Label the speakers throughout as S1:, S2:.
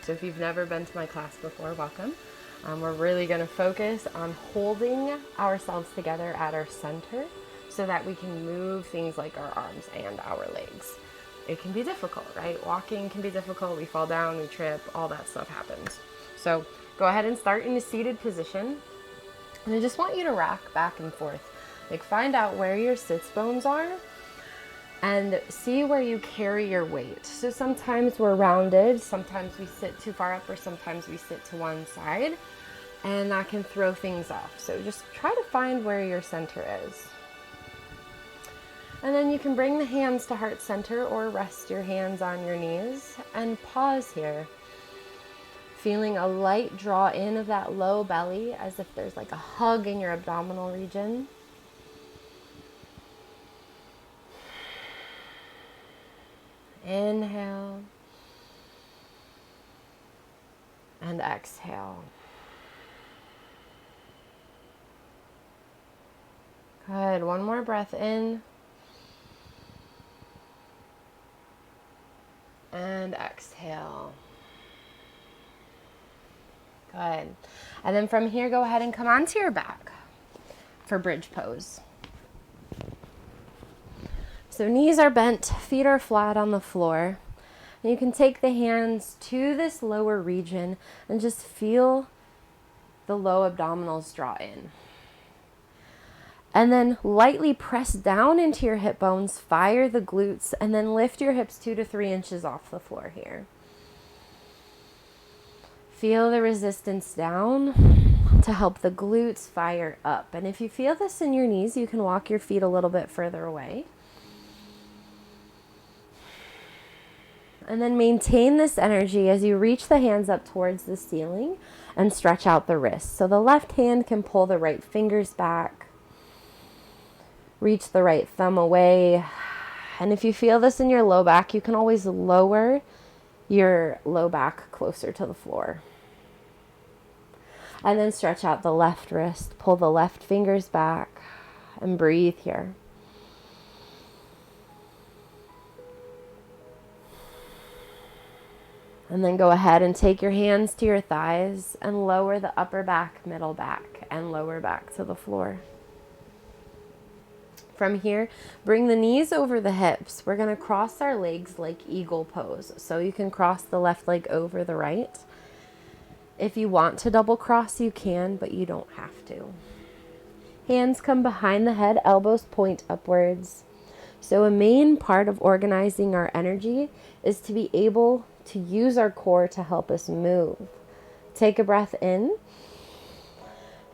S1: So if you've never been to my class before, welcome. We're really going to focus on holding ourselves together at our center so that we can move things like our arms and our legs. It can be difficult, right? Walking can be difficult. We fall down, we trip, all that stuff happens. So go ahead and start in a seated position. And I just want you to rock back and forth. Like, find out where your sits bones are and see where you carry your weight. So sometimes we're rounded, sometimes we sit too far up, or sometimes we sit to one side, and that can throw things off. So just try to find where your center is. And then you can bring the hands to heart center or rest your hands on your knees and pause here. Feeling a light draw in of that low belly as if there's like a hug in your abdominal region. Inhale and exhale. Good. One more breath in and exhale. Good. And then from here, go ahead and come onto your back for bridge pose. So knees are bent, feet are flat on the floor. And you can take the hands to this lower region and just feel the low abdominals draw in. And then lightly press down into your hip bones, fire the glutes, and then lift your hips 2 to 3 inches off the floor here. Feel the resistance down to help the glutes fire up. And if you feel this in your knees, you can walk your feet a little bit further away. And then maintain this energy as you reach the hands up towards the ceiling and stretch out the wrists. So the left hand can pull the right fingers back. Reach the right thumb away. And if you feel this in your low back, you can always lower your low back closer to the floor. And then stretch out the left wrist, pull the left fingers back, and breathe here. And then go ahead and take your hands to your thighs and lower the upper back, middle back, and lower back to the floor. From here, bring the knees over the hips. We're going to cross our legs like eagle pose. So you can cross the left leg over the right. If you want to double cross, you can, but you don't have to. Hands come behind the head, elbows point upwards. So a main part of organizing our energy is to be able to use our core to help us move. Take a breath in.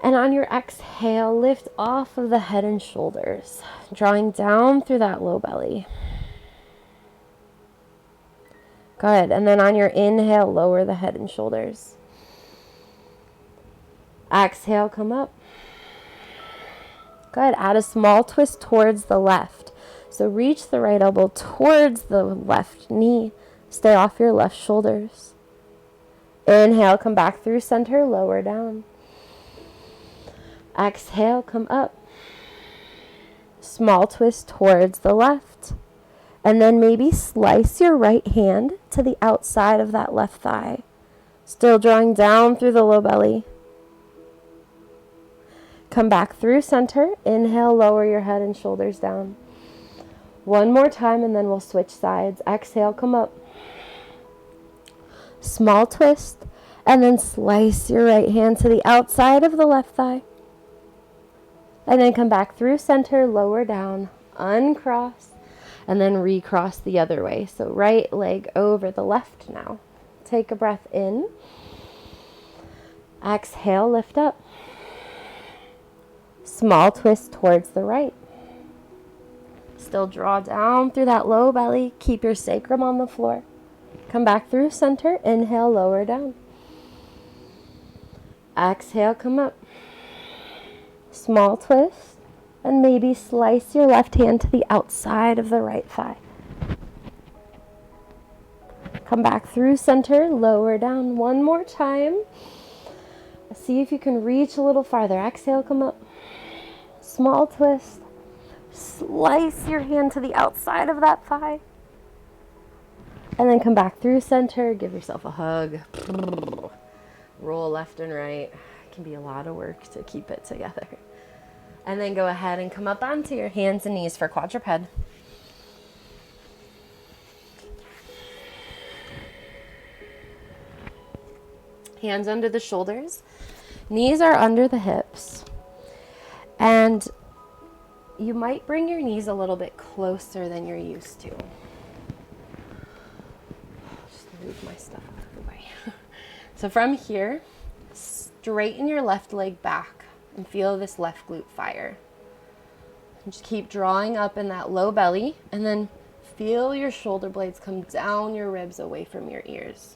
S1: And on your exhale, lift off of the head and shoulders, drawing down through that low belly. Good. And then on your inhale, lower the head and shoulders. Exhale, come up. Good. Add a small twist towards the left. So reach the right elbow towards the left knee. Stay off your left shoulders. Inhale, come back through center, lower down. Exhale, come up. Small twist towards the left. And then maybe slice your right hand to the outside of that left thigh. Still drawing down through the low belly. Come back through center. Inhale, lower your head and shoulders down. One more time and then we'll switch sides. Exhale, come up. Small twist, and then slice your right hand to the outside of the left thigh. And then come back through center, lower down, uncross, and then recross the other way. So right leg over the left now. Take a breath in. Exhale, lift up. Small twist towards the right. Still draw down through that low belly. Keep your sacrum on the floor. Come back through center. Inhale, lower down. Exhale, come up. Small twist. And maybe slice your left hand to the outside of the right thigh. Come back through center, lower down. One more time. See if you can reach a little farther. Exhale, come up. Small twist. Slice your hand to the outside of that thigh. And then come back through center, give yourself a hug. Roll left and right. It can be a lot of work to keep it together. And then go ahead and come up onto your hands and knees for quadruped. Hands under the shoulders. Knees are under the hips. And you might bring your knees a little bit closer than you're used to. Just move my stuff out of the way. So from here, straighten your left leg back and feel this left glute fire. And just keep drawing up in that low belly, and then feel your shoulder blades come down your ribs away from your ears.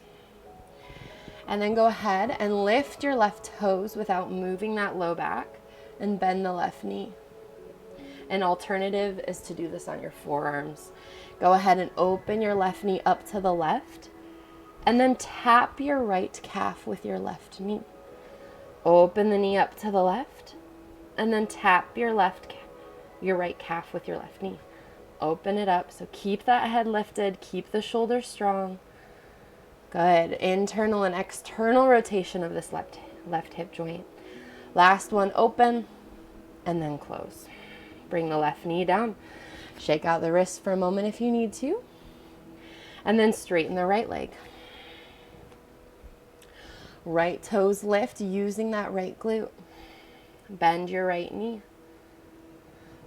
S1: And then go ahead and lift your left toes without moving that low back and bend the left knee. An alternative is to do this on your forearms. Go ahead and open your left knee up to the left and then tap your right calf with your left knee. Open the knee up to the left and then tap your right calf with your left knee. Open it up. So keep that head lifted, keep the shoulders strong. Good. Internal and external rotation of this left hip joint. Last one, open and then close. Bring the left knee down. Shake out the wrists for a moment if you need to. And then straighten the right leg. Right toes lift using that right glute. Bend your right knee.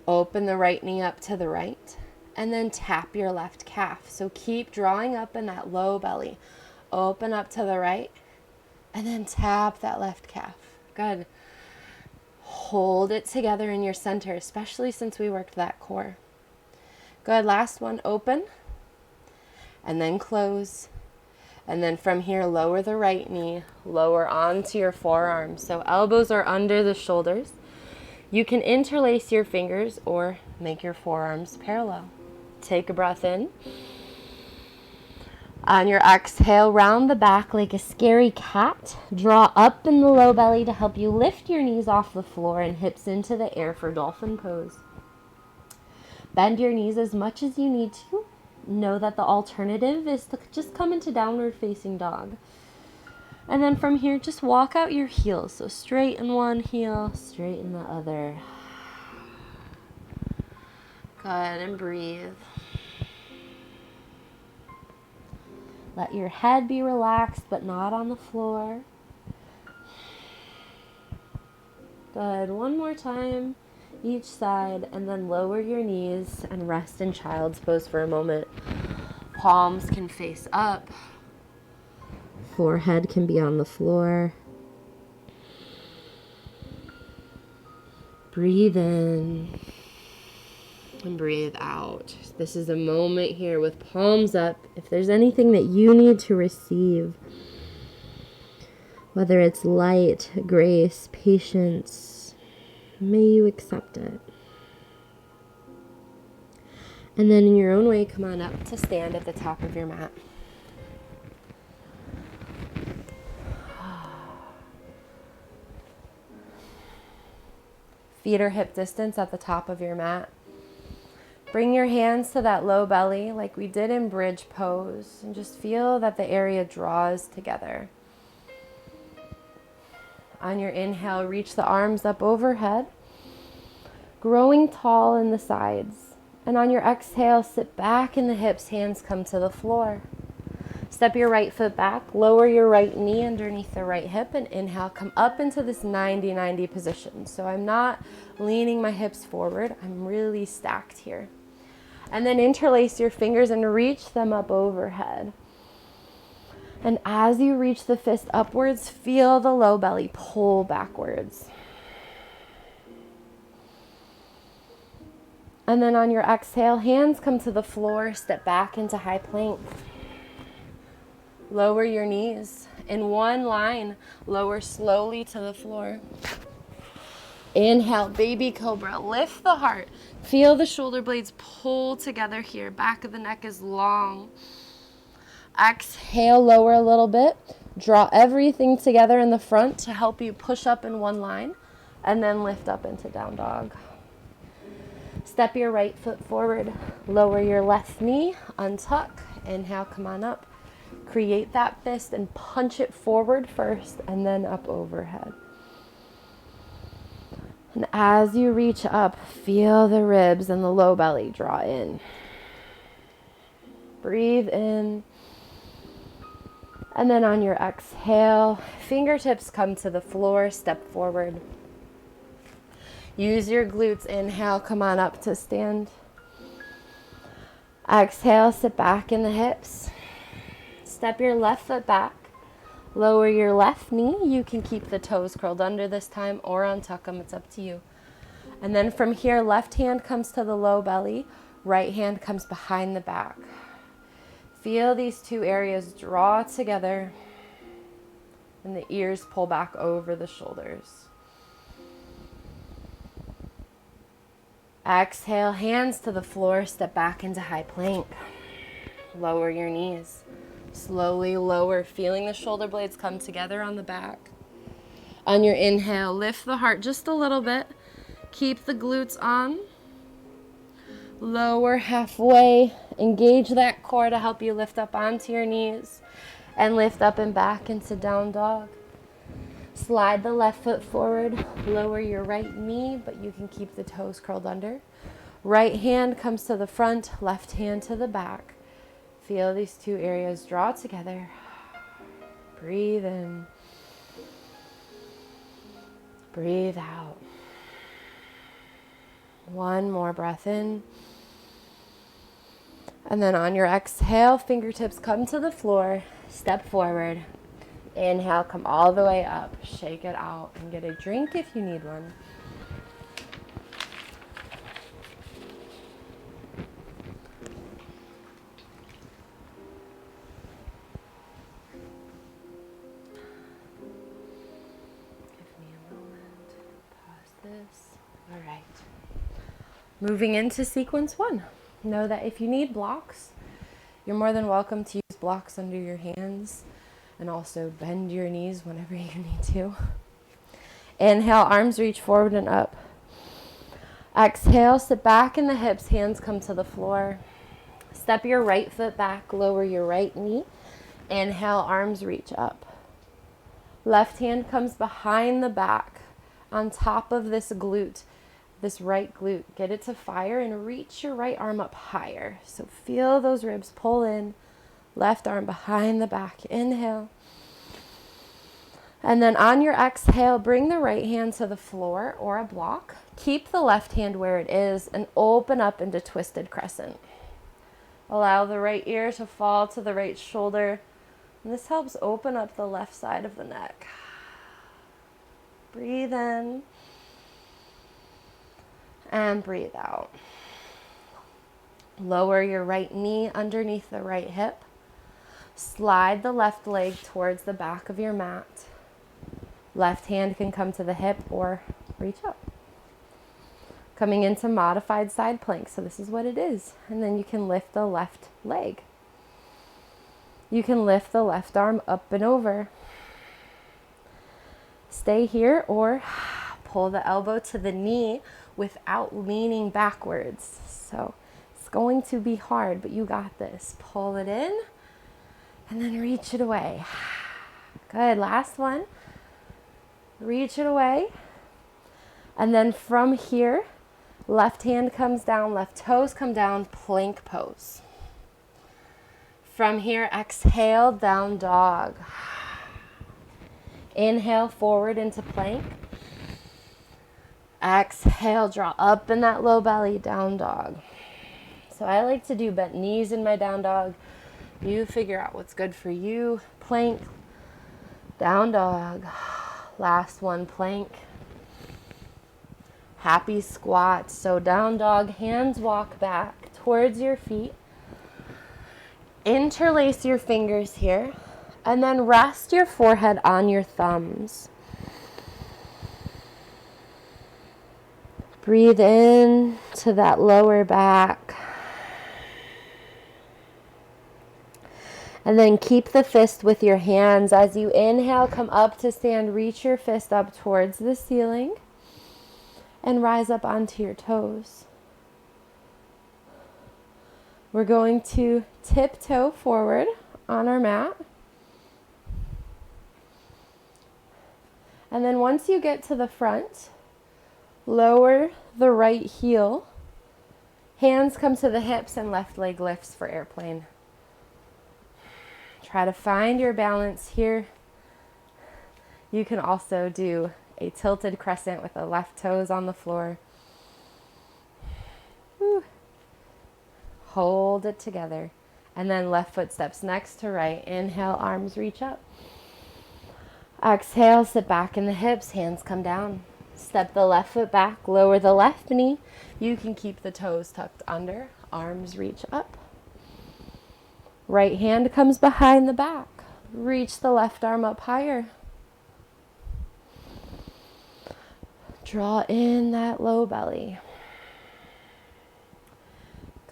S1: Open the right knee up to the right. And then tap your left calf. So keep drawing up in that low belly. Open up to the right. And then tap that left calf. Good. Hold it together in your center, especially since we worked that core. Good. Last one, open. And then close. And then from here, lower the right knee, lower onto your forearms. So elbows are under the shoulders. You can interlace your fingers or make your forearms parallel. Take a breath in. On your exhale, round the back like a scary cat. Draw up in the low belly to help you lift your knees off the floor and hips into the air for dolphin pose. Bend your knees as much as you need to. Know that the alternative is to just come into downward facing dog. And then from here, just walk out your heels. So straighten one heel, straighten the other. Go ahead and breathe. Let your head be relaxed, but not on the floor. Good. One more time, each side, and then lower your knees and rest in child's pose for a moment. Palms can face up. Forehead can be on the floor. Breathe in and breathe out. This is a moment here with palms up. If there's anything that you need to receive, whether it's light, grace, patience, may you accept it. And then in your own way, come on up to stand at the top of your mat. Feet are hip distance at the top of your mat. Bring your hands to that low belly like we did in bridge pose, and just feel that the area draws together. On your inhale, reach the arms up overhead, growing tall in the sides. And on your exhale, sit back in the hips, hands come to the floor. Step your right foot back, lower your right knee underneath the right hip, and inhale, come up into this 90-90 position. So I'm not leaning my hips forward, I'm really stacked here. And then interlace your fingers and reach them up overhead. And as you reach the fist upwards, feel the low belly pull backwards. And then on your exhale, hands come to the floor, step back into high plank. Lower your knees in one line, lower slowly to the floor. Inhale, baby cobra, lift the heart. Feel the shoulder blades pull together here. Back of the neck is long. Exhale, lower a little bit. Draw everything together in the front to help you push up in one line, and then lift up into down dog. Step your right foot forward, lower your left knee, untuck, Inhale, come on up. Create that fist and punch it forward first and then up overhead. And as you reach up, feel the ribs and the low belly draw in. Breathe in. And then on your exhale, fingertips come to the floor, step forward. Use your glutes. Inhale, come on up to stand. Exhale, sit back in the hips. Step your left foot back. Lower your left knee. You can keep the toes curled under this time or untuck them. It's up to you. And then from here, left hand comes to the low belly. Right hand comes behind the back. Feel these two areas draw together and the ears pull back over the shoulders. Exhale, hands to the floor, step back into high plank. Lower your knees. Slowly lower, feeling the shoulder blades come together on the back. On your inhale, lift the heart just a little bit. Keep the glutes on. Lower halfway. Engage that core to help you lift up onto your knees and lift up and back into down dog. Slide the left foot forward. Lower your right knee, but you can keep the toes curled under. Right hand comes to the front, left hand to the back. Feel these two areas draw together. Breathe in. Breathe out. One more breath in. And then on your exhale, fingertips come to the floor, step forward. Inhale, come all the way up, shake it out, and get a drink if you need one. Give me a moment. Pause this. All right. Moving into sequence 1. Know that if you need blocks, you're more than welcome to use blocks under your hands and also bend your knees whenever you need to. Inhale, arms reach forward and up. Exhale, sit back in the hips, hands come to the floor. Step your right foot back, lower your right knee. Inhale, arms reach up. Left hand comes behind the back on top of this glute. This right glute, get it to fire and reach your right arm up higher. So feel those ribs pull in, left arm behind the back, inhale. And then on your exhale, bring the right hand to the floor or a block. Keep the left hand where it is and open up into twisted crescent. Allow the right ear to fall to the right shoulder. And this helps open up the left side of the neck. Breathe in. And breathe out. Lower your right knee underneath the right hip. Slide the left leg towards the back of your mat. Left hand can come to the hip or reach up. Coming into modified side plank. So this is what it is. And then you can lift the left leg. You can lift the left arm up and over. Stay here or pull the elbow to the knee without leaning backwards. So it's going to be hard, but you got this. Pull it in and then reach it away. Good, last one. Reach it away. And then from here, left hand comes down, left toes come down, plank pose. From here, exhale, down dog. Inhale, forward into plank. Exhale, draw up in that low belly, down dog. So I like to do bent knees in my down dog. You figure out what's good for you. Plank, down dog. Last one, plank. Happy squat. So down dog, hands walk back towards your feet. Interlace your fingers here. And then rest your forehead on your thumbs. Breathe in to that lower back. And then keep the fist with your hands. As you inhale, come up to stand. Reach your fist up towards the ceiling. And rise up onto your toes. We're going to tiptoe forward on our mat. And then once you get to the front, lower the right heel. Hands come to the hips and left leg lifts for airplane. Try to find your balance here. You can also do a tilted crescent with the left toes on the floor. Woo. Hold it together. And then left foot steps next to right. Inhale, arms reach up. Exhale, sit back in the hips, hands come down. Step the left foot back, lower the left knee. You can keep the toes tucked under, arms reach up. Right hand comes behind the back. Reach the left arm up higher. Draw in that low belly.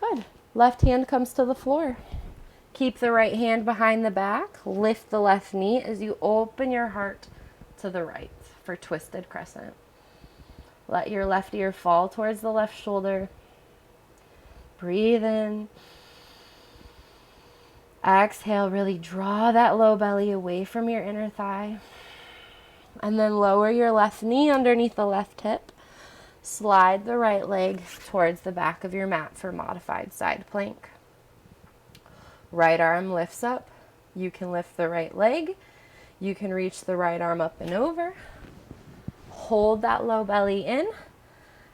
S1: Good. Left hand comes to the floor. Keep the right hand behind the back. Lift the left knee as you open your heart to the right for twisted crescent. Let your left ear fall towards the left shoulder. Breathe in. Exhale, really draw that low belly away from your inner thigh. And then lower your left knee underneath the left hip. Slide the right leg towards the back of your mat for modified side plank. Right arm lifts up. You can lift the right leg. You can reach the right arm up and over. Hold that low belly in.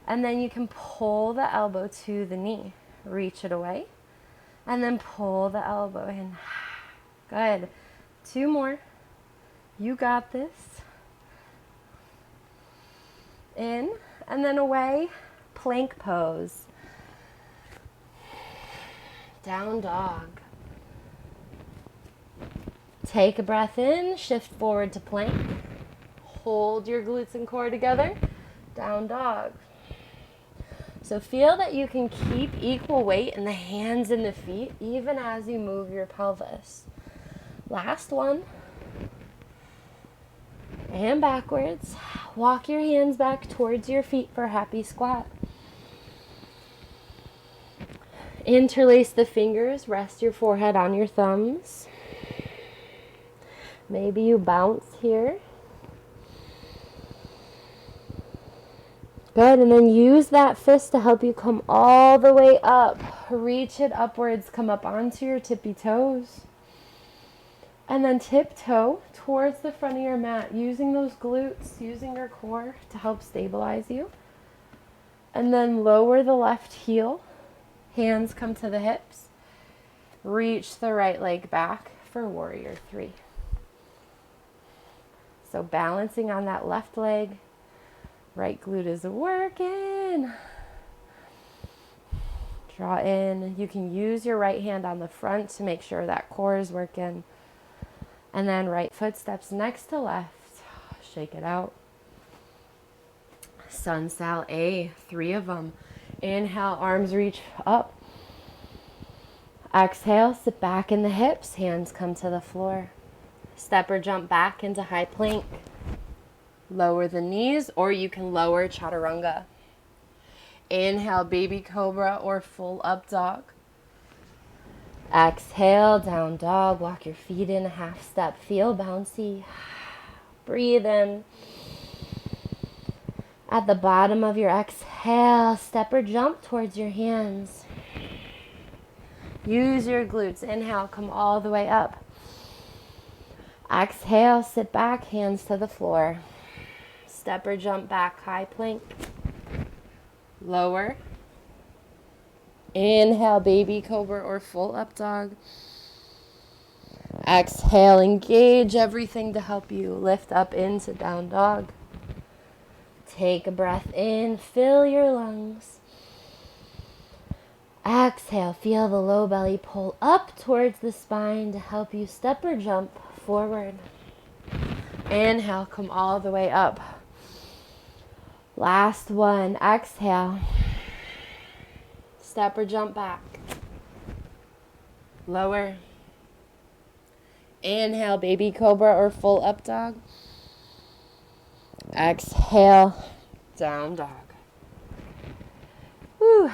S1: And then you can pull the elbow to the knee. Reach it away. And then pull the elbow in. Good. 2 more. You got this. In and then away. Plank pose. Down dog. Take a breath in, shift forward to plank. Hold your glutes and core together. Down dog. So feel that you can keep equal weight in the hands and the feet even as you move your pelvis. Last one. And backwards. Walk your hands back towards your feet for happy squat. Interlace the fingers, rest your forehead on your thumbs. Maybe you bounce here. Good, and then use that fist to help you come all the way up. Reach it upwards, come up onto your tippy toes. And then tiptoe towards the front of your mat, using those glutes, using your core to help stabilize you. And then lower the left heel. Hands come to the hips. Reach the right leg back for warrior 3. So balancing on that left leg. Right glute is working. Draw in. You can use your right hand on the front to make sure that core is working. And then right foot steps next to left. Shake it out. Sun Sal A, 3 of them. Inhale, arms reach up. Exhale, sit back in the hips. Hands come to the floor. Step or jump back into high plank. Lower the knees, or you can lower chaturanga. Inhale, baby cobra or full up dog. Exhale, down dog. Walk your feet in a half step. Feel bouncy. Breathe in. At the bottom of your exhale, step or jump towards your hands. Use your glutes. Inhale, come all the way up. Exhale, sit back, hands to the floor. Step or jump back, high plank. Lower. Inhale, baby cobra or full up dog. Exhale, engage everything to help you lift up into down dog. Take a breath in, fill your lungs. Exhale, feel the low belly pull up towards the spine to help you step or jump forward. Inhale, come all the way up. Last one, exhale. Step or jump back. Lower. Inhale, baby cobra or full up dog. Exhale, down dog. Whew.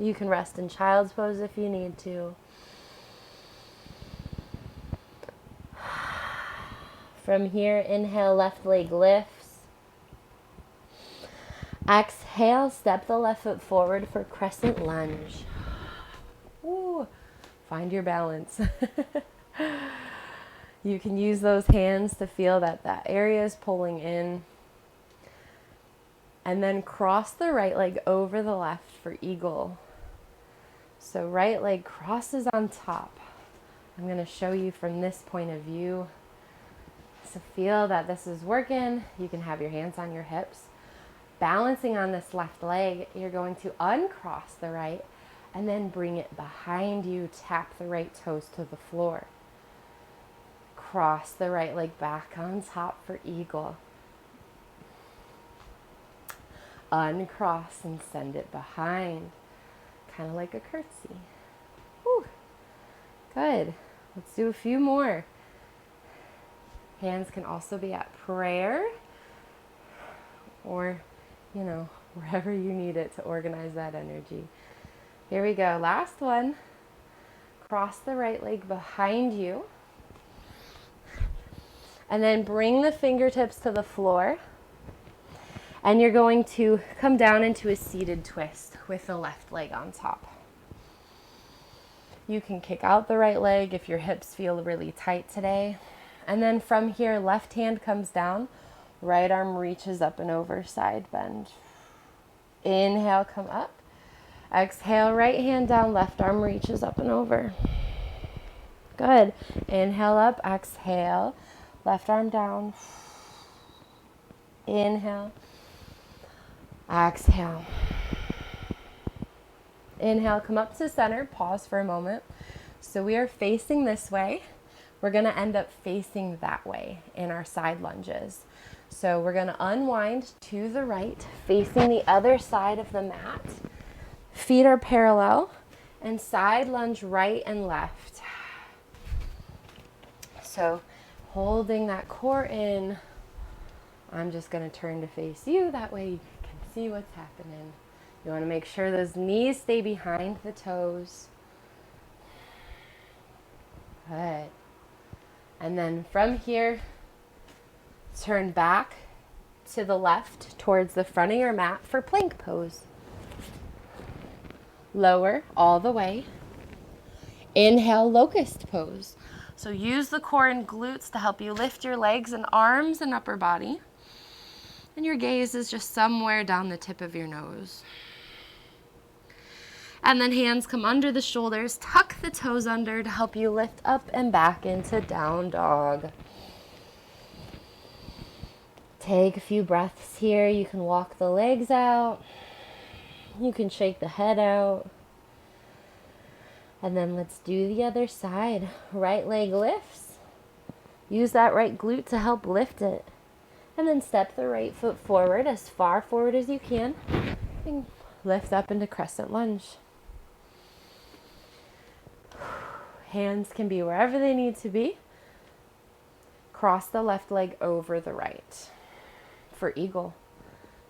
S1: You can rest in child's pose if you need to. From here, inhale, left leg lifts. Exhale, step the left foot forward for crescent lunge. Ooh, find your balance. You can use those hands to feel that that area is pulling in. And then cross the right leg over the left for eagle. So right leg crosses on top. I'm going to show you from this point of view. So feel that this is working. You can have your hands on your hips. Balancing on this left leg, you're going to uncross the right and then bring it behind you. Tap the right toes to the floor. Cross the right leg back on top for eagle. Uncross and send it behind, kind of like a curtsy. Whew. Good. Let's do a few more. Hands can also be at prayer or, wherever you need it to organize that energy. Here we go. Last one. Cross the right leg behind you. And then bring the fingertips to the floor. And you're going to come down into a seated twist with the left leg on top. You can kick out the right leg if your hips feel really tight today. And then from here, left hand comes down, right arm reaches up and over, side bend. Inhale, come up. Exhale, right hand down, left arm reaches up and over. Good. Inhale up, exhale. Left arm down. Inhale. Exhale. Inhale, come up to center. Pause for a moment. So we are facing this way. We're going to end up facing that way in our side lunges. So we're going to unwind to the right, facing the other side of the mat. Feet are parallel and side lunge right and left. So holding that core in, I'm just going to turn to face you. That way you can see what's happening. You want to make sure those knees stay behind the toes. Good. And then from here, turn back to the left towards the front of your mat for plank pose. Lower all the way. Inhale, locust pose. So use the core and glutes to help you lift your legs and arms and upper body. And your gaze is just somewhere down the tip of your nose. And then hands come under the shoulders, tuck the toes under to help you lift up and back into down dog. Take a few breaths here. You can walk the legs out. You can shake the head out. And then let's do the other side. Right leg lifts. Use that right glute to help lift it. And then step the right foot forward as far forward as you can. And lift up into crescent lunge. Hands can be wherever they need to be. Cross the left leg over the right for eagle.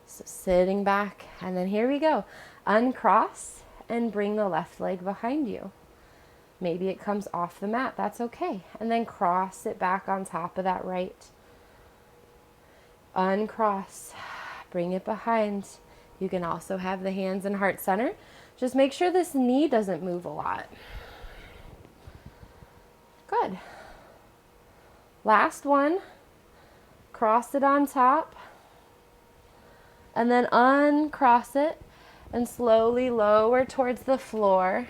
S1: So sitting back, and then here we go. Uncross and bring the left leg behind you. Maybe it comes off the mat, that's okay. And then cross it back on top of that right. Uncross, bring it behind. You can also have the hands in heart center. Just make sure this knee doesn't move a lot. Good. Last one. Cross it on top. And then uncross it and slowly lower towards the floor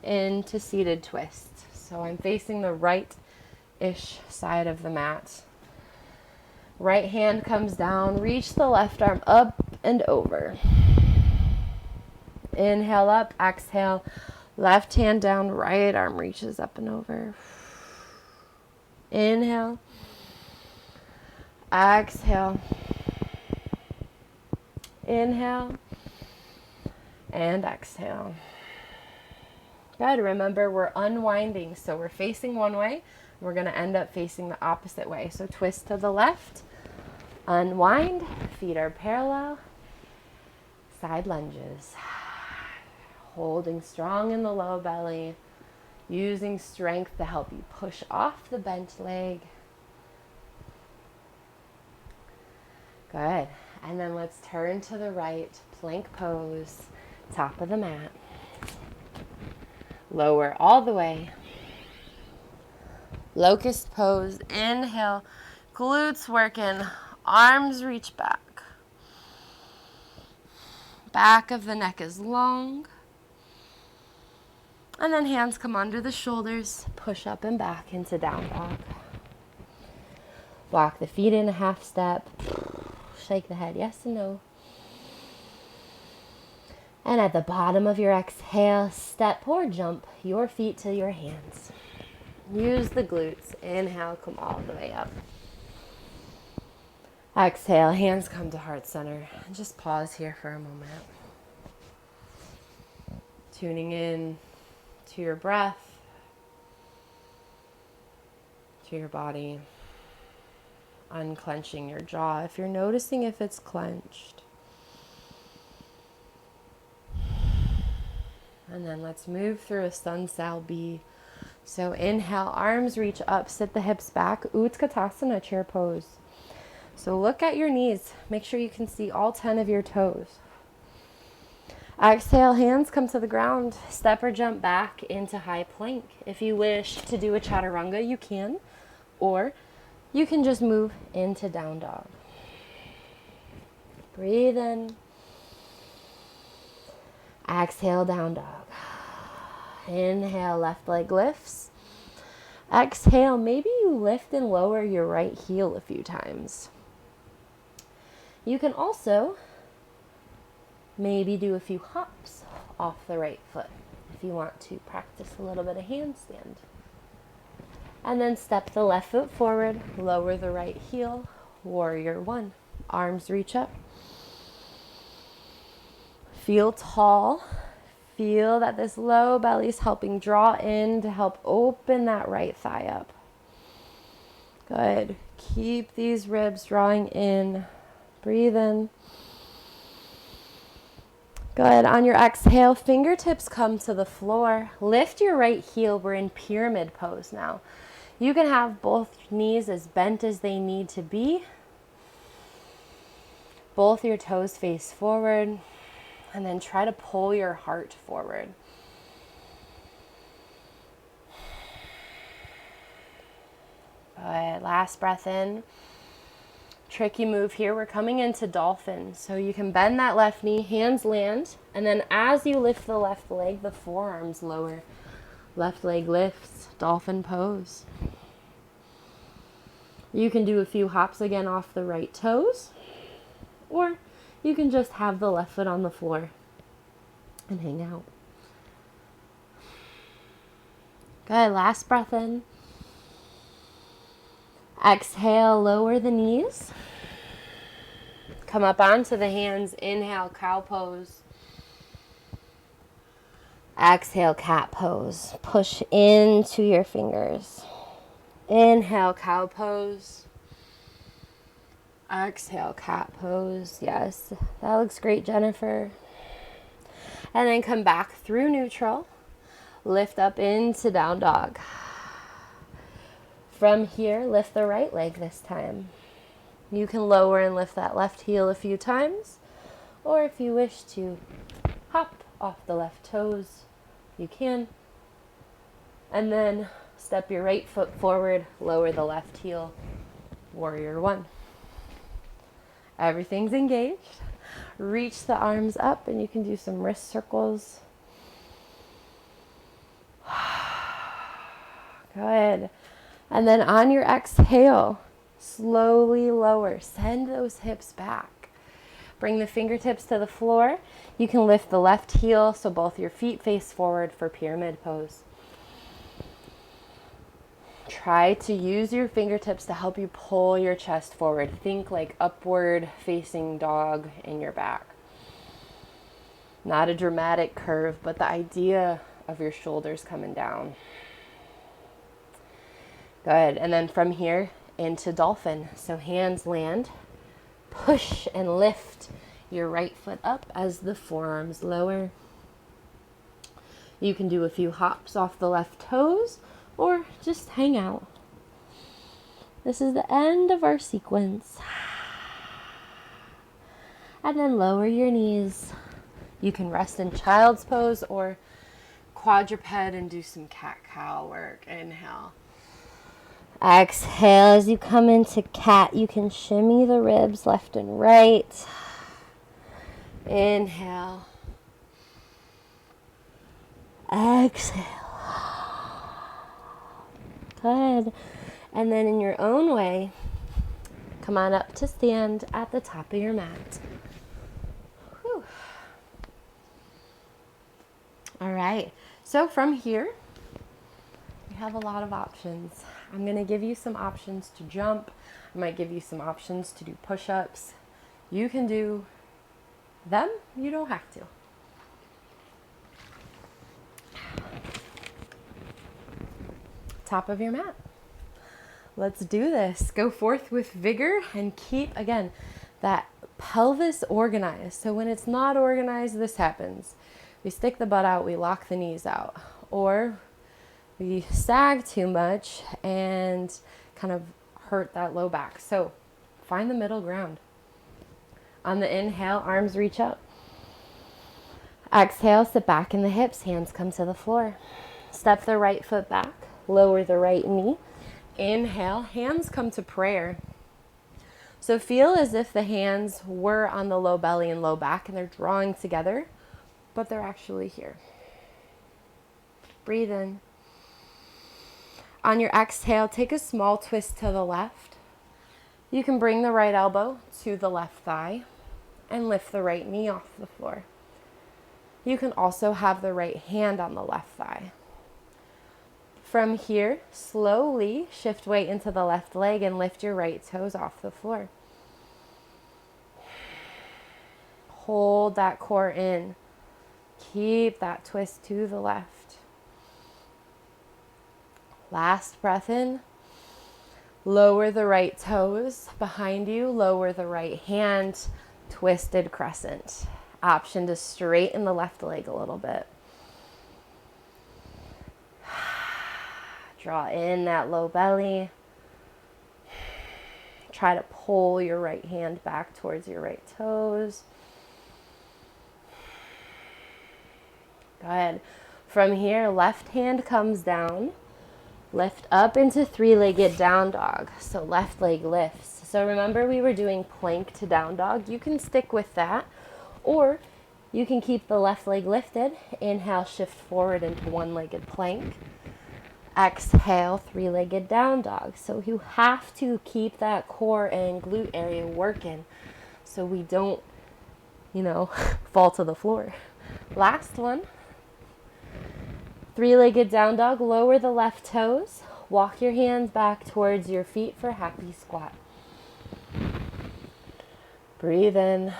S1: into seated twist. So I'm facing the right-ish side of the mat. Right hand comes down, reach the left arm up and over. Inhale up, exhale, left hand down, right arm reaches up and over. Inhale, exhale, inhale, and exhale. Good. Remember, we're unwinding, so we're facing one way. We're going to end up facing the opposite way. So twist to the left, unwind, feet are parallel, side lunges. Holding strong in the low belly, using strength to help you push off the bent leg. Good. And then let's turn to the right, plank pose, top of the mat. Lower all the way. Locust pose, inhale, glutes working, arms reach back. Back of the neck is long. And then hands come under the shoulders, push up and back into down dog. Walk the feet in a half step. Shake the head, yes and no. And at the bottom of your exhale, step or jump your feet to your hands. Use the glutes. Inhale, come all the way up. Exhale, hands come to heart center. And just pause here for a moment. Tuning in to your breath, to your body. Unclenching your jaw if you're noticing if it's clenched. And then let's move through a Sun Sal B. So inhale, arms reach up, sit the hips back, Utkatasana, chair pose. So look at your knees. Make sure you can see all 10 of your toes. Exhale, hands come to the ground. Step or jump back into high plank. If you wish to do a chaturanga, you can. Or you can just move into down dog. Breathe in. Exhale, down dog. Inhale, left leg lifts. Exhale, maybe you lift and lower your right heel a few times. You can also maybe do a few hops off the right foot if you want to practice a little bit of handstand. And then step the left foot forward, lower the right heel, warrior one. Arms reach up. Feel tall. Feel that this low belly is helping draw in to help open that right thigh up. Good. Keep these ribs drawing in. Breathe in. Good. On your exhale, fingertips come to the floor. Lift your right heel. We're in pyramid pose now. You can have both knees as bent as they need to be. Both your toes face forward. And then try to pull your heart forward. Good. Last breath in. Tricky move here. We're coming into dolphin. So you can bend that left knee, hands land. And then as you lift the left leg, the forearms lower. Left leg lifts, dolphin pose. You can do a few hops again off the right toes. Or you can just have the left foot on the floor and hang out. Good. Last breath in. Exhale, lower the knees. Come up onto the hands. Inhale, cow pose. Exhale, cat pose. Push into your fingers. Inhale, cow pose. Exhale, cat pose. Yes, that looks great, Jennifer. And then come back through neutral. Lift up into down dog. From here, lift the right leg this time. You can lower and lift that left heel a few times. Or if you wish to hop off the left toes, you can. And then step your right foot forward, lower the left heel, warrior one. Everything's engaged. Reach the arms up and you can do some wrist circles. Good. And then on your exhale, slowly lower. Send those hips back. Bring the fingertips to the floor. You can lift the left heel so both your feet face forward for pyramid pose. Try to use your fingertips to help you pull your chest forward. Think like upward facing dog in your back. Not a dramatic curve, but the idea of your shoulders coming down. Good. And then from here into dolphin. So hands land. Push and lift your right foot up as the forearms lower. You can do a few hops off the left toes or just hang out. This is the end of our sequence. And then lower your knees. You can rest in child's pose or quadruped and do some cat-cow work. Inhale. Exhale as you come into cat. You can shimmy the ribs left and right. Inhale. Exhale. Good. And then in your own way, come on up to stand at the top of your mat. Whew. All right. So from here, we have a lot of options. I'm going to give you some options to jump. I might give you some options to do push-ups. You can do them. You don't have to. Top of your mat. Let's do this. Go forth with vigor and keep, again, that pelvis organized. So when it's not organized, this happens. We stick the butt out, we lock the knees out, or we sag too much and kind of hurt that low back. So find the middle ground. On the inhale, arms reach up. Exhale, sit back in the hips, hands come to the floor. Step the right foot back, lower the right knee. Inhale, hands come to prayer. So feel as if the hands were on the low belly and low back and they're drawing together, but they're actually here. Breathe in. On your exhale, take a small twist to the left. You can bring the right elbow to the left thigh and lift the right knee off the floor. You can also have the right hand on the left thigh. From here, slowly shift weight into the left leg and lift your right toes off the floor. Hold that core in. Keep that twist to the left. Last breath in. Lower the right toes behind you. Lower the right hand. Twisted crescent. Option to straighten the left leg a little bit. Draw in that low belly. Try to pull your right hand back towards your right toes. Good. From here, left hand comes down. Lift up into three-legged down dog. So left leg lifts. So remember we were doing plank to down dog. You can stick with that. Or you can keep the left leg lifted. Inhale, shift forward into one-legged plank. Exhale, three-legged down dog. So you have to keep that core and glute area working so we don't, fall to the floor. Last one. Three-legged down dog. Lower the left toes. Walk your hands back towards your feet for happy squat. Breathe in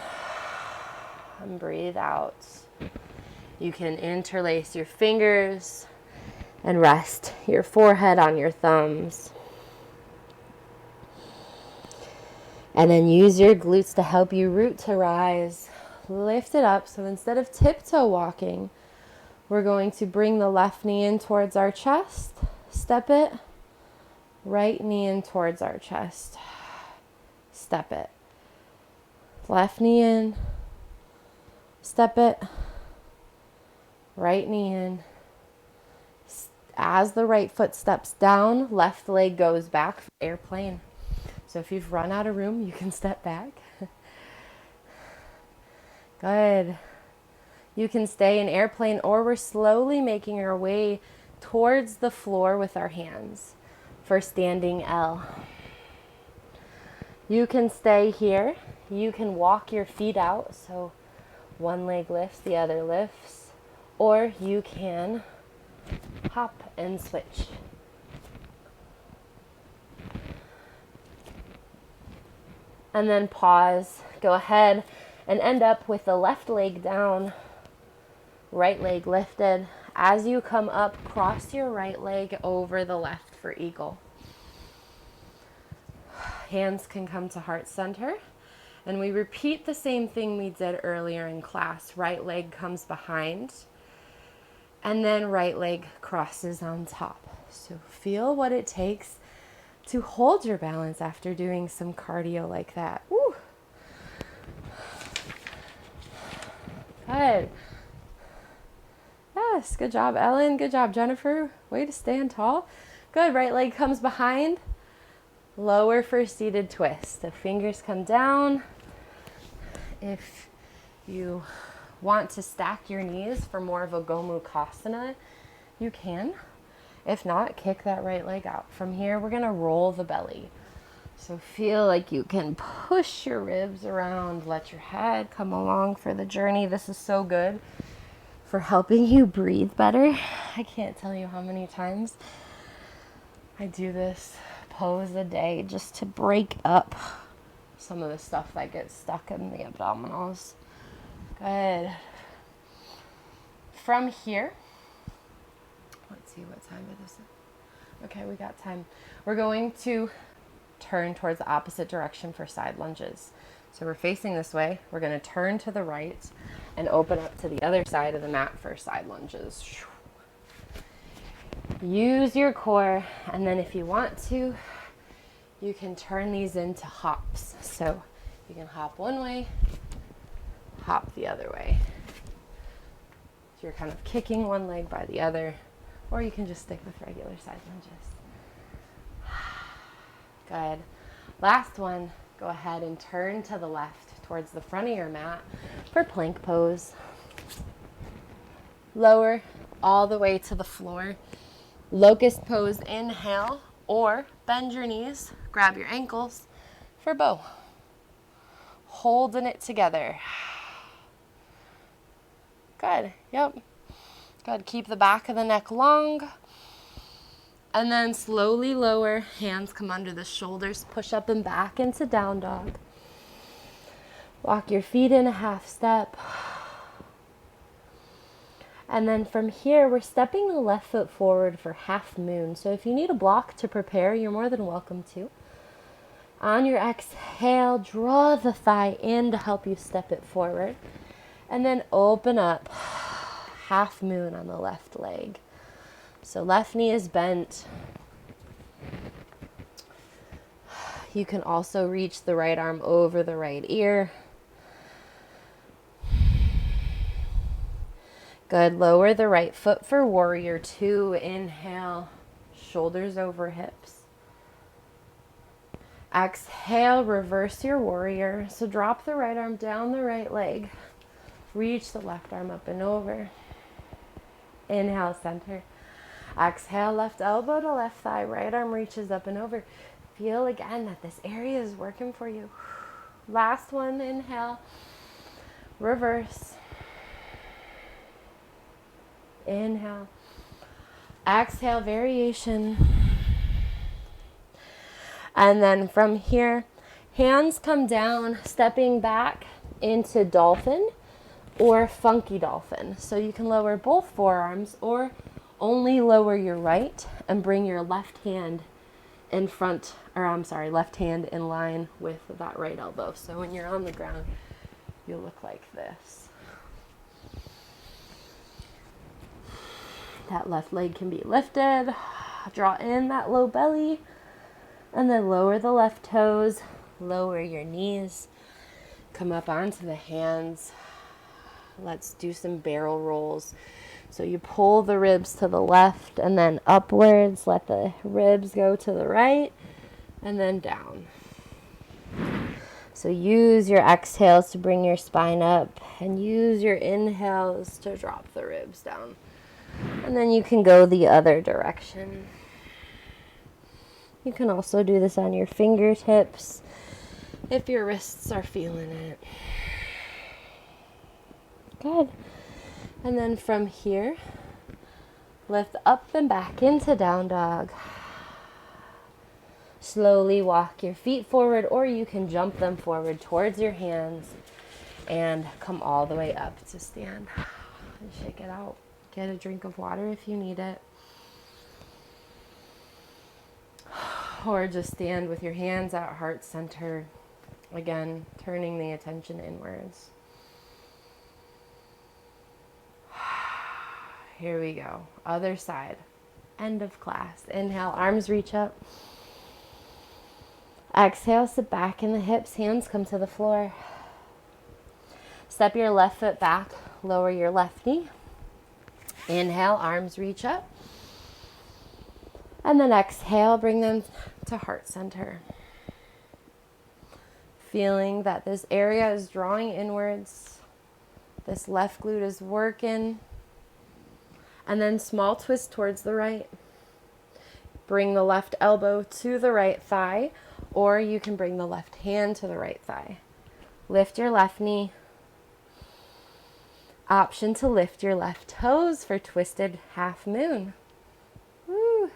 S1: and breathe out. You can interlace your fingers and rest your forehead on your thumbs. And then use your glutes to help you root to rise. Lift it up. So instead of tiptoe walking, we're going to bring the left knee in towards our chest. Step it. Right knee in towards our chest. Step it. Left knee in. Step it. Right knee in. As the right foot steps down, left leg goes back for airplane. So if you've run out of room, you can step back. Good. You can stay in airplane, or we're slowly making our way towards the floor with our hands for standing L. You can stay here. You can walk your feet out. So one leg lifts, the other lifts. Or you can hop and switch. And then pause. Go ahead and end up with the left leg down, right leg lifted. As you come up, cross your right leg over the left for eagle. Hands can come to heart center. And we repeat the same thing we did earlier in class. Right leg comes behind. And then right leg crosses on top. So feel what it takes to hold your balance after doing some cardio like that. Woo. Good. Yes, good job, Ellen. Good job, Jennifer. Way to stand tall. Good, right leg comes behind. Lower for seated twist. The fingers come down. If you want to stack your knees for more of a Gomukhasana, you can. If not, kick that right leg out. From here, we're gonna roll the belly. So feel like you can push your ribs around, let your head come along for the journey. This is so good for helping you breathe better. I can't tell you how many times I do this pose a day just to break up some of the stuff that gets stuck in the abdominals. Good. From here, let's see what time it is. Okay, we got time. We're going to turn towards the opposite direction for side lunges. So we're facing this way. We're going to turn to the right and open up to the other side of the mat for side lunges. Use your core, and then if you want to, you can turn these into hops. So you can hop one way, hop the other way. So you're kind of kicking one leg by the other, or you can just stick with regular side lunges. Good. Last one, go ahead and turn to the left towards the front of your mat for plank pose. Lower all the way to the floor. Locust pose, inhale, or bend your knees, grab your ankles for bow. Holding it together. Good, yep. Good, keep the back of the neck long. And then slowly lower, hands come under the shoulders, push up and back into down dog. Walk your feet in a half step. And then from here, we're stepping the left foot forward for half moon. So if you need a block to prepare, you're more than welcome to. On your exhale, draw the thigh in to help you step it forward. And then open up, half moon on the left leg. So left knee is bent. You can also reach the right arm over the right ear. Good. Lower the right foot for warrior two. Inhale, shoulders over hips. Exhale, reverse your warrior. So drop the right arm down the right leg. Reach the left arm up and over. Inhale, center. Exhale, left elbow to left thigh. Right arm reaches up and over. Feel again that this area is working for you. Last one, inhale. Reverse. Inhale. Exhale, variation. And then from here, hands come down, stepping back into dolphin or funky dolphin. So you can lower both forearms or only lower your right and bring your left hand in front, or I'm sorry, left hand in line with that right elbow. So when you're on the ground, you'll look like this. That left leg can be lifted. Draw in that low belly and then lower the left toes, lower your knees, come up onto the hands. Let's do some barrel rolls. So you pull the ribs to the left and then upwards, let the ribs go to the right and then down. So use your exhales to bring your spine up and use your inhales to drop the ribs down. And then you can go the other direction. You can also do this on your fingertips if your wrists are feeling it. Good. And then from here, lift up and back into down dog. Slowly walk your feet forward, or you can jump them forward towards your hands and come all the way up to stand. And shake it out. Get a drink of water if you need it. Or just stand with your hands at heart center. Again, turning the attention inwards. Here we go. Other side. End of class. Inhale, arms reach up. Exhale, sit back in the hips, hands come to the floor. Step your left foot back, lower your left knee. Inhale, arms reach up. And then exhale, bring them to heart center. Feeling that this area is drawing inwards. This left glute is working. And then small twist towards the right. Bring the left elbow to the right thigh, or you can bring the left hand to the right thigh. Lift your left knee. Option to lift your left toes for twisted half moon. Woo.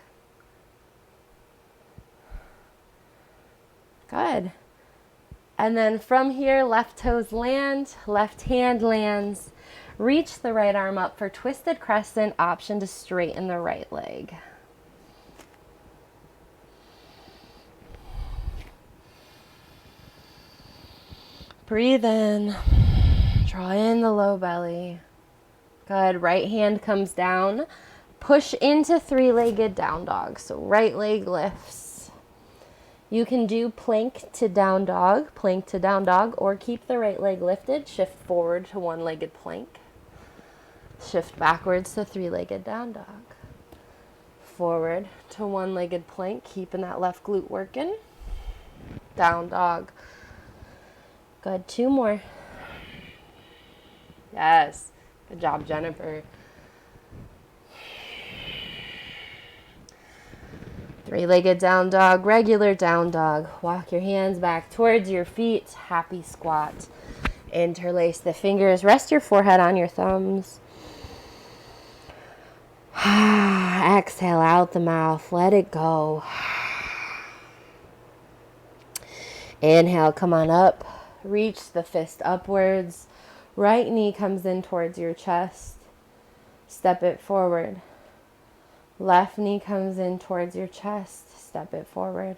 S1: Good. And then from here, left toes land, left hand lands. Reach the right arm up for twisted crescent, option to straighten the right leg. Breathe in. Draw in the low belly. Good. Right hand comes down. Push into three-legged down dog. So right leg lifts. You can do plank to down dog, or keep the right leg lifted. Shift forward to one-legged plank. Shift backwards to three-legged down dog. Forward to one-legged plank, keeping that left glute working. Down dog. Good. 2 more. Yes. Good job, Jennifer. 3-legged down dog, regular down dog. Walk your hands back towards your feet. Happy squat. Interlace the fingers. Rest your forehead on your thumbs. Exhale out the mouth. Let it go. Inhale, come on up. Reach the fist upwards. Right knee comes in towards your chest. Step it forward. Left knee comes in towards your chest. Step it forward.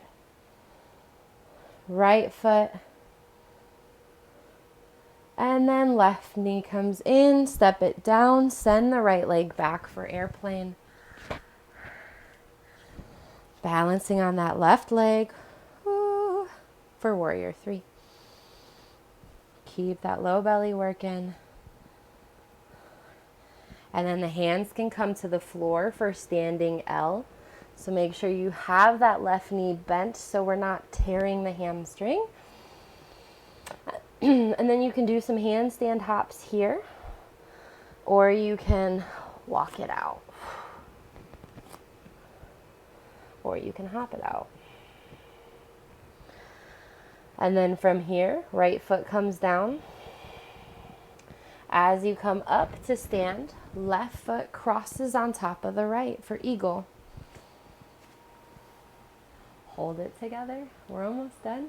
S1: Right foot. And then left knee comes in. Step it down. Send the right leg back for airplane. Balancing on that left leg. Woo, for warrior 3. Keep that low belly working. And then the hands can come to the floor for standing L. So make sure you have that left knee bent so we're not tearing the hamstring. And then you can do some handstand hops here, or you can walk it out, or you can hop it out. And then from here, right foot comes down. As you come up to stand, left foot crosses on top of the right for eagle. Hold it together. We're almost done.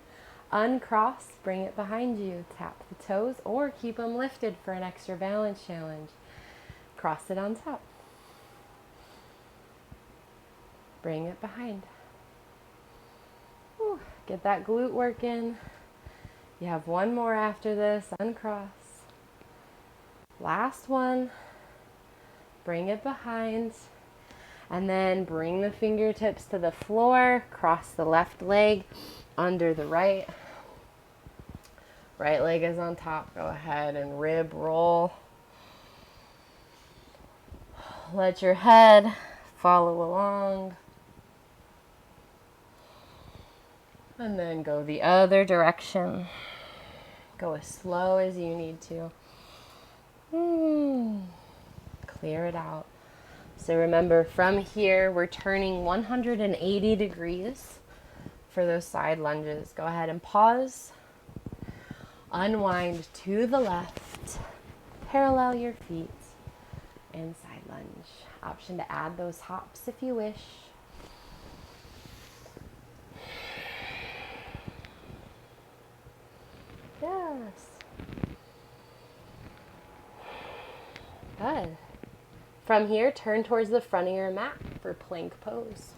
S1: Uncross, bring it behind you. Tap the toes or keep them lifted for an extra balance challenge. Cross it on top. Bring it behind. Whew. Get that glute working. You have one more after this. Uncross. Last one. Bring it behind. And then bring the fingertips to the floor. Cross the left leg under the right. Right leg is on top. Go ahead and rib roll. Let your head follow along. And then go the other direction. Go as slow as you need to. Clear it out. So remember, from here, we're turning 180 degrees for those side lunges. Go ahead and pause. Unwind to the left. Parallel your feet. And side lunge. Option to add those hops if you wish. Yes. Good. From here, turn towards the front of your mat for plank pose.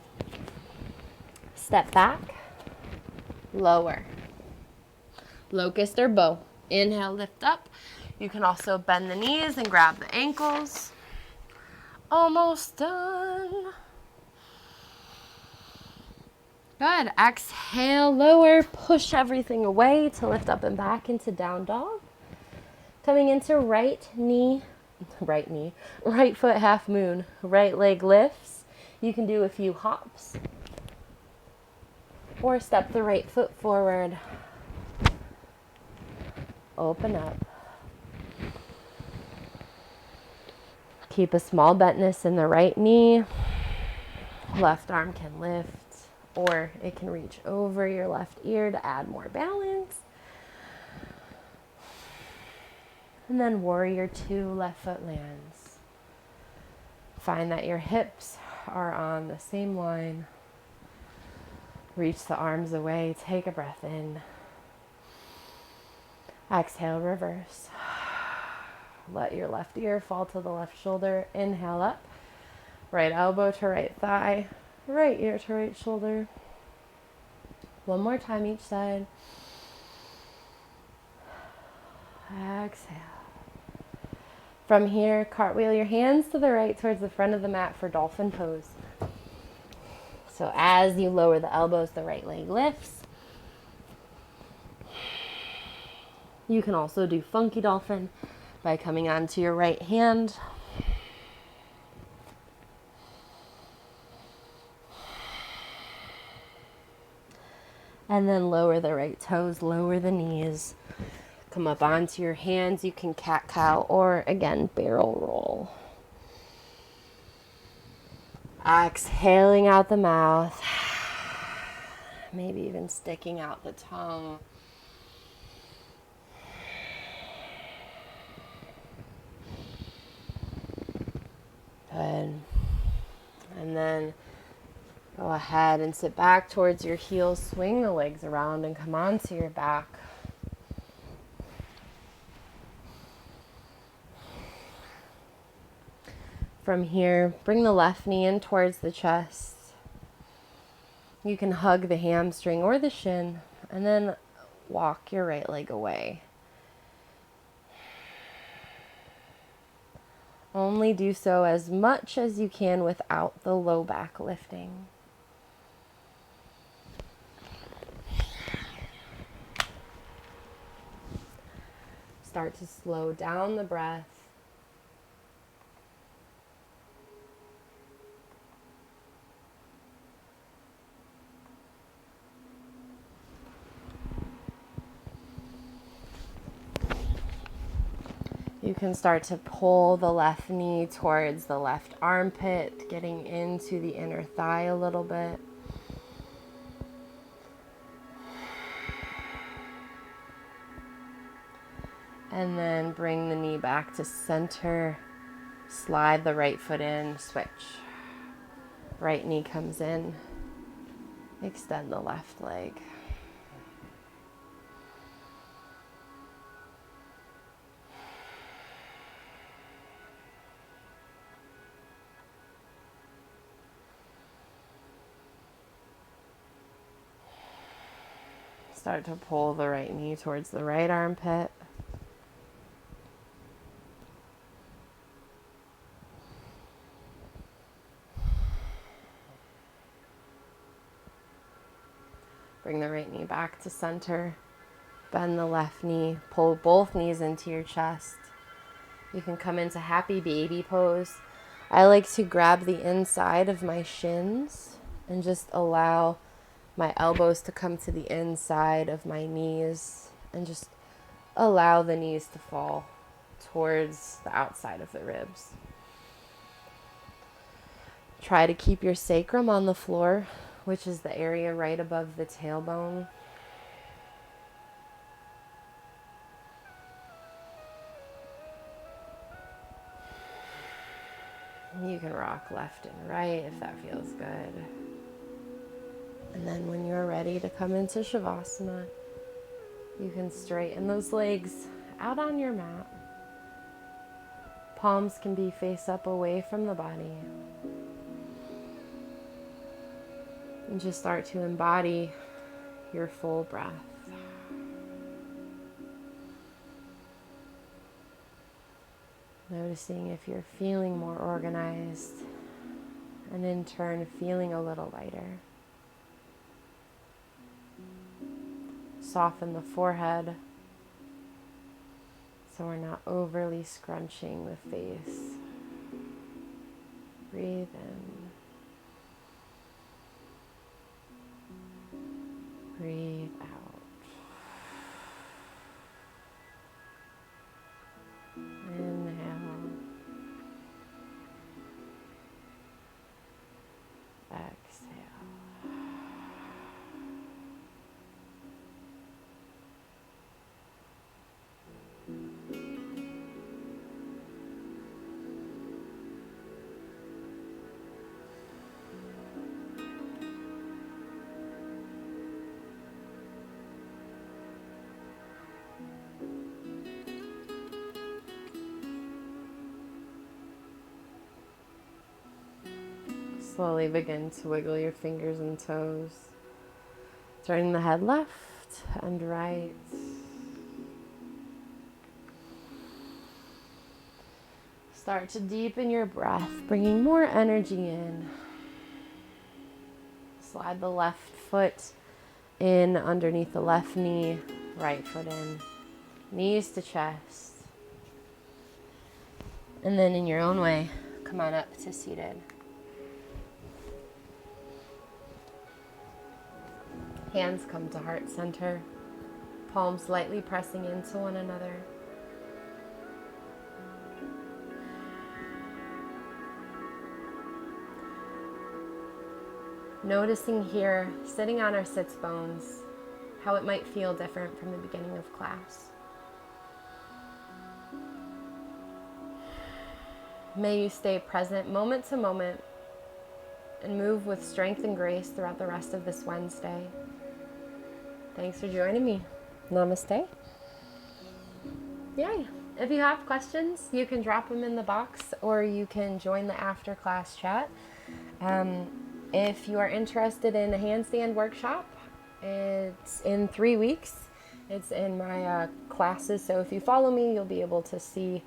S1: Step back, lower. Locust or bow. Inhale, lift up. You can also bend the knees and grab the ankles. Almost done. Good. Exhale, lower, push everything away to lift up and back into down dog. Coming into right foot half moon, right leg lifts. You can do a few hops or step the right foot forward. Open up. Keep a small bentness in the right knee. Left arm can lift, or it can reach over your left ear to add more balance. And then warrior two, left foot lands. Find that your hips are on the same line. Reach the arms away. Take a breath in. Exhale, reverse. Let your left ear fall to the left shoulder. Inhale up. Right elbow to right thigh. Right ear to right shoulder. One more time each side. Exhale. From here, cartwheel your hands to the right towards the front of the mat for dolphin pose. So as you lower the elbows, the right leg lifts. You can also do funky dolphin by coming onto your right hand. And then lower the right toes, lower the knees. Come up onto your hands. You can cat-cow or, again, barrel roll. Exhaling out the mouth. Maybe even sticking out the tongue. Good. And then go ahead and sit back towards your heels. Swing the legs around and come onto your back. From here, bring the left knee in towards the chest. You can hug the hamstring or the shin, and then walk your right leg away. Only do so as much as you can without the low back lifting. Start to slow down the breath. You can start to pull the left knee towards the left armpit, getting into the inner thigh a little bit. And then bring the knee back to center. Slide the right foot in, switch. Right knee comes in. Extend the left leg. Start to pull the right knee towards the right armpit. Bring the right knee back to center. Bend the left knee. Pull both knees into your chest. You can come into happy baby pose. I like to grab the inside of my shins and just allow my elbows to come to the inside of my knees and just allow the knees to fall towards the outside of the ribs. Try to keep your sacrum on the floor, which is the area right above the tailbone. You can rock left and right if that feels good. And then when you're ready to come into Shavasana, you can straighten those legs out on your mat. Palms can be face up away from the body. And just start to embody your full breath. Noticing if you're feeling more organized, and in turn feeling a little lighter. Soften the forehead so we're not overly scrunching the face. Breathe in. Breathe out. Inhale. Exhale. Slowly begin to wiggle your fingers and toes, turning the head left and right. Start to deepen your breath, bringing more energy in. Slide the left foot in underneath the left knee, right foot in, knees to chest. And then in your own way, come on up to seated. Hands come to heart center, palms lightly pressing into one another. Noticing here, sitting on our sits bones, how it might feel different from the beginning of class. May you stay present moment to moment and move with strength and grace throughout the rest of this Wednesday. Thanks for joining me. Namaste. Yay. If you have questions, you can drop them in the box or you can join the after class chat. If you are interested in a handstand workshop, it's in 3 weeks. It's in my classes. So if you follow me, you'll be able to see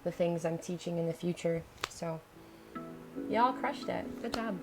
S1: the things I'm teaching in the future. So y'all crushed it. Good job.